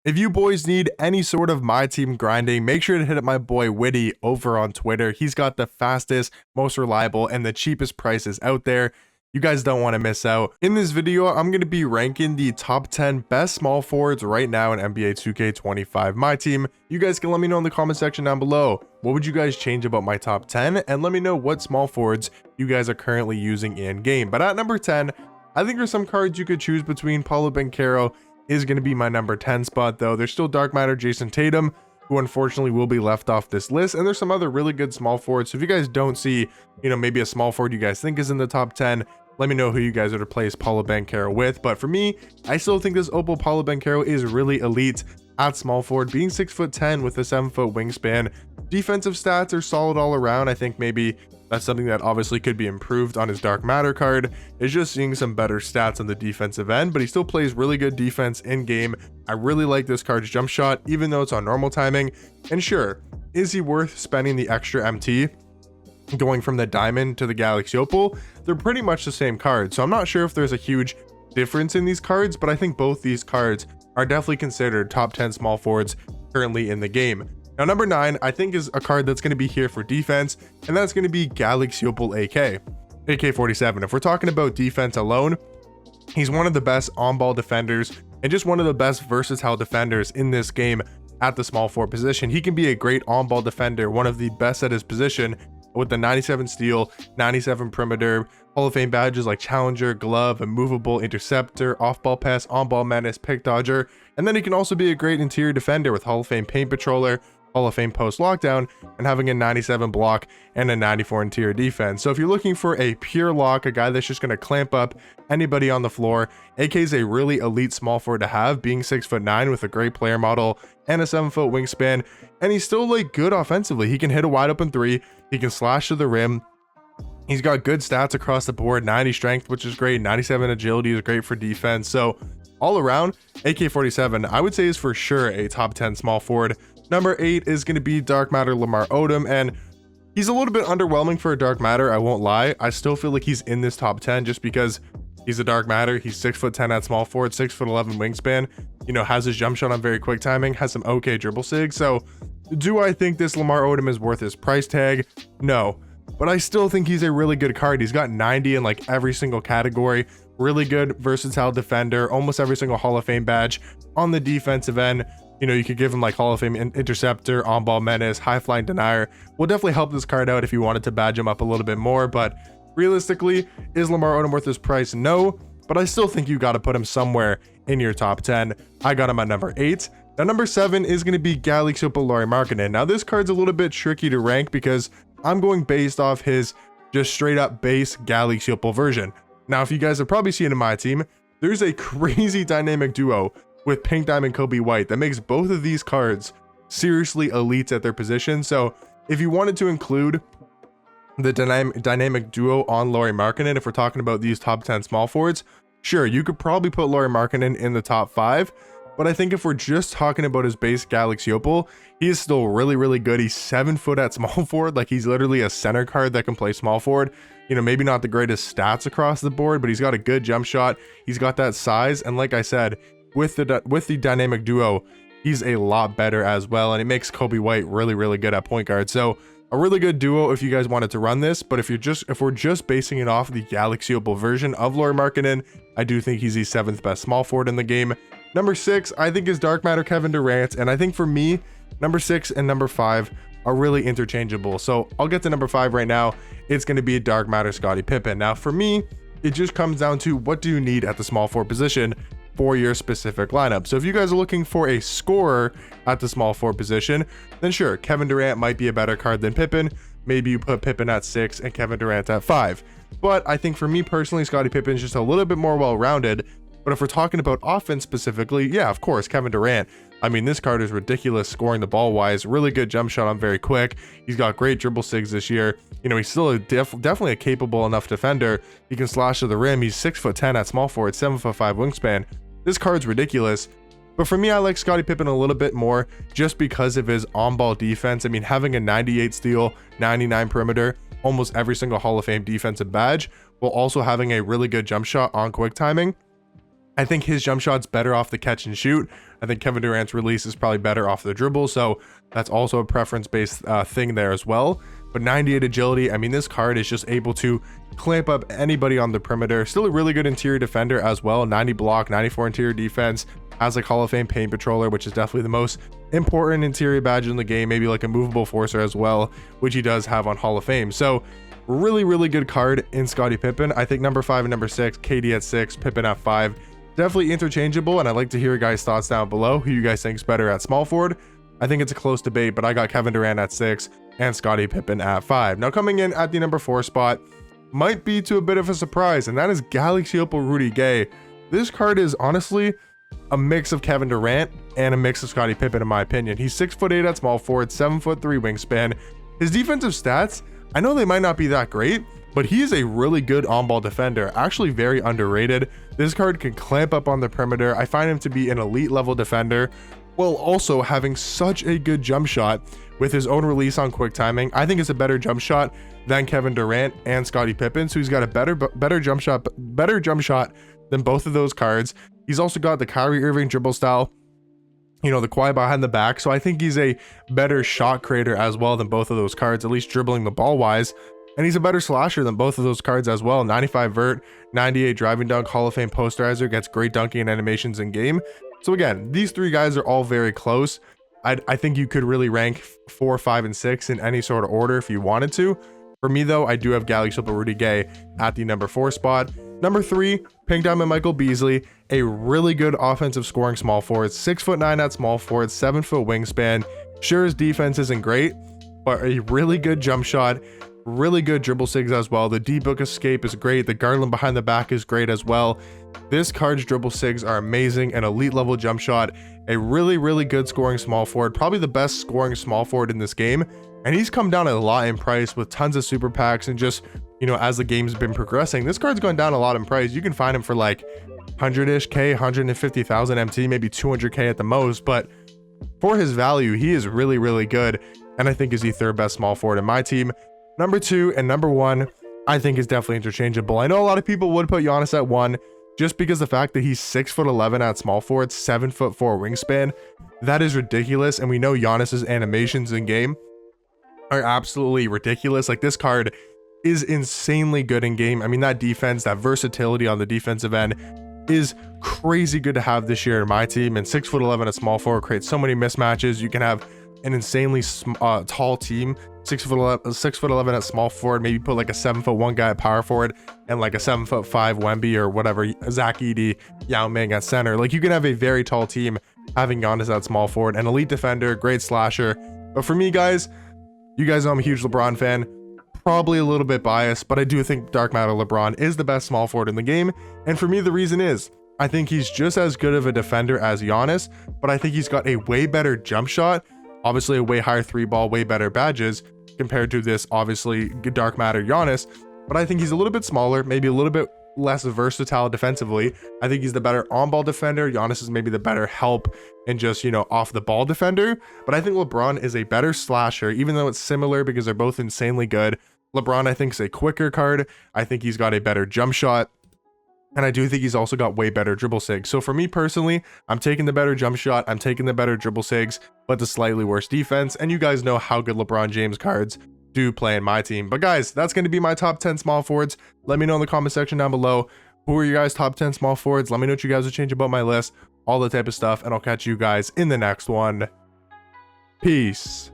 If you boys need any sort of my team grinding, make sure to hit up my boy Witty over on Twitter. He's got the fastest, most reliable, and the cheapest prices out there. You guys don't want to miss out. In this video, I'm going to be ranking the top 10 best small forwards right now in NBA 2K25 My Team. You guys can let me know in the comment section down below. What would you guys change about my top 10? And let me know what small forwards you guys are currently using in game. But at number 10, I think there's some cards you could choose between. Paolo Banchero is going to be my number 10 spot, though. There's still Dark Matter Jason Tatum, who unfortunately will be left off this list, and there's some other really good small forwards. So if you guys don't see, maybe a small forward you guys think is in the top 10, let me know who you guys would replace Paolo Banchero with. But for me, I still think this Opal Paolo Banchero is really elite at small forward, being 6'10" with a 7-foot wingspan. Defensive stats are solid all around. I think maybe that's something that obviously could be improved on his Dark Matter card, is just seeing some better stats on the defensive end, but he still plays really good defense in game. I really like this card's jump shot, even though it's on normal timing. And sure, is he worth spending the extra MT? Going from the Diamond to the Galaxy Opal, they're pretty much the same card, so I'm not sure if there's a huge difference in these cards, but I think both these cards are definitely considered top 10 small forwards currently in the game. Now, number 9, I think, is a card that's going to be here for defense, and that's going to be Galaxy Opal AK-47. If we're talking about defense alone, he's one of the best on-ball defenders and just one of the best versatile defenders in this game at the small forward position. He can be a great on-ball defender, one of the best at his position, with the 97 steal, 97 perimeter, Hall of Fame badges like Challenger, Glove, Immovable, Interceptor, Off-Ball Pass, On-Ball Menace, Pick Dodger, and then he can also be a great interior defender with Hall of Fame Paint Patroller, Hall of Fame post lockdown, and having a 97 block and a 94 interior defense. So if you're looking for a pure lock, a guy that's just going to clamp up anybody on the floor, AK is a really elite small forward to have, being 6'9" with a great player model and a 7-foot wingspan, and he's still good offensively. He can hit a wide open three, he can slash to the rim. He's got good stats across the board, 90 strength, which is great, 97 agility is great for defense. So all around, AK-47 I would say is for sure a top 10 small forward. Number 8 is going to be Dark Matter Lamar Odom, and he's a little bit underwhelming for a Dark Matter, I won't lie. I still feel like he's in this top 10 just because he's a Dark Matter. He's 6'10" at small forward, 6'11" wingspan, has his jump shot on very quick timing, has some okay dribble sig. So do I think this Lamar Odom is worth his price tag? No, but I still think he's a really good card. He's got 90 in every single category, really good versatile defender, almost every single Hall of Fame badge on the defensive end. You could give him Hall of Fame Interceptor, On-Ball Menace, High Flying Denier. Will definitely help this card out if you wanted to badge him up a little bit more, but realistically, is Lamar Odom worth his price? No, but I still think you got to put him somewhere in your top 10. I got him at number 8. Now, number 7 is going to be Galaxy Opal Lauri Markkanen. Now, this card's a little bit tricky to rank because I'm going based off his just straight up base Galaxy Opal version. Now, if you guys have probably seen in my team, there's a crazy dynamic duo with Pink Diamond Kobe White that makes both of these cards seriously elites at their position. So if you wanted to include the dynamic duo on Lauri Markkanen, if we're talking about these top 10 small forwards, sure, you could probably put Lauri Markkanen in the top 5. But I think if we're just talking about his base Galaxy Opal, he is still really, really good. He's 7 foot at small forward. He's literally a center card that can play small forward. Maybe not the greatest stats across the board, but he's got a good jump shot. He's got that size. And like I said, with the dynamic duo, he's a lot better as well, and it makes Kobe White really, really good at point guard. So a really good duo if you guys wanted to run this. But if we're just basing it off the Galaxy Opal version of Lauri Markkanen, I do think he's the 7th best small forward in the game. Number 6, I think, is Dark Matter Kevin Durant, and I think for me, number 6 and number 5 are really interchangeable. So I'll get to number 5 right now. It's going to be Dark Matter Scottie Pippen. Now for me, it just comes down to what do you need at the small forward position for your specific lineup. So if you guys are looking for a scorer at the small forward position, then sure, Kevin Durant might be a better card than Pippen. Maybe you put Pippen at 6 and Kevin Durant at 5. But I think for me personally, Scottie Pippen is just a little bit more well-rounded. But if we're talking about offense specifically, yeah, of course, Kevin Durant. I mean, this card is ridiculous scoring the ball wise. Really good jump shot on very quick. He's got great dribble sigs this year. He's still definitely a capable enough defender. He can slash to the rim. He's 6'10" at small forward, 7'5" wingspan. This card's ridiculous. But for me, I like Scottie Pippen a little bit more just because of his on-ball defense. I mean, having a 98 steal, 99 perimeter, almost every single Hall of Fame defensive badge, while also having a really good jump shot on quick timing, I think his jump shot's better off the catch and shoot. I think Kevin Durant's release is probably better off the dribble, so that's also a preference-based thing there as well. But 98 agility, I mean, this card is just able to clamp up anybody on the perimeter. Still a really good interior defender as well. 90 block, 94 interior defense. Has like Hall of Fame paint patroller, which is definitely the most important interior badge in the game. Maybe like a movable forcer as well, which he does have on Hall of Fame. So really good card in Scottie Pippen. I think number 5 and number 6, KD at 6, Pippen at 5. Definitely interchangeable, and I'd like to hear your guys' thoughts down below. Who you guys think is better at small forward? I think it's a close debate, but I got Kevin Durant at 6 and Scottie Pippen at 5. Now coming in at the number 4 spot might be to a bit of a surprise, and that is Galaxy Opal Rudy Gay. This card is honestly a mix of Kevin Durant and a mix of Scottie Pippen in my opinion. He's 6'8" at small forward, 7'3" wingspan. His defensive stats, I know they might not be that great, but he is a really good on-ball defender, actually very underrated. This card can clamp up on the perimeter. I find him to be an elite level defender, while also having such a good jump shot with his own release on quick timing. I think it's a better jump shot than Kevin Durant and Scottie Pippen, so he's got a better jump shot than both of those cards. He's also got the Kyrie Irving dribble style, you know, the Kawhi behind the back, so I think he's a better shot creator as well than both of those cards, at least dribbling the ball wise. And he's a better slasher than both of those cards as well. 95 vert, 98 driving dunk, Hall of Fame posterizer, gets great dunking and animations in game. So again, these three guys are all very close. I think you could really rank 4, 5, and 6 in any sort of order if you wanted to. For me though, I do have Galaxy Opal Rudy Gay at the number 4 spot. Number 3, Pink Diamond Michael Beasley, a really good offensive scoring small forward, 6'9" at small forward, 7-foot wingspan. Sure, his defense isn't great, but a really good jump shot, really good dribble sigs as well. The D-book escape is great. The Garland behind the back is great as well. This card's dribble sigs are amazing. An elite level jump shot, a really good scoring small forward, probably the best scoring small forward in this game. And he's come down a lot in price with tons of super packs, and just, you know, as the game's been progressing, this card's gone down a lot in price. You can find him for like 100-ish K, 150,000 MT, maybe 200K at the most, but for his value, he is really good, and I think is the 3rd best small forward in my team. Number 2 and number 1, I think is definitely interchangeable. I know a lot of people would put Giannis at 1, just because the fact that he's 6'11" at small forward, 7'4" wingspan, that is ridiculous. And we know Giannis's animations in game are absolutely ridiculous. Like, this card is insanely good in game. I mean, that defense, that versatility on the defensive end is crazy good to have this year in my team. And 6'11" at small forward creates so many mismatches. You can have an insanely tall team, 6'11" at small forward, maybe put like a 7'1" guy at power forward and like a 7'5" Wemby or whatever, Zach Edey, Yao Ming at center. Like, you can have a very tall team having Giannis at small forward, an elite defender, great slasher. But for me, guys, you guys know I'm a huge LeBron fan, probably a little bit biased, but I do think Dark Matter LeBron is the best small forward in the game. And for me, the reason is I think he's just as good of a defender as Giannis, but I think he's got a way better jump shot, obviously a way higher 3-ball, way better badges compared to this obviously Dark Matter Giannis. But I think he's a little bit smaller, maybe a little bit less versatile defensively. I think he's the better on-ball defender. Giannis is maybe the better help and just, you know, off the ball defender. But I think LeBron is a better slasher, even though it's similar because they're both insanely good. LeBron, I think, is a quicker card. I think he's got a better jump shot. And I do think he's also got way better dribble sigs. So for me personally, I'm taking the better jump shot, I'm taking the better dribble sigs, but the slightly worse defense. And you guys know how good LeBron James cards do play in my team. But guys, that's going to be my top 10 small forwards. Let me know in the comment section down below, who are your guys' top 10 small forwards? Let me know what you guys would change about my list, all the type of stuff, and I'll catch you guys in the next one. Peace.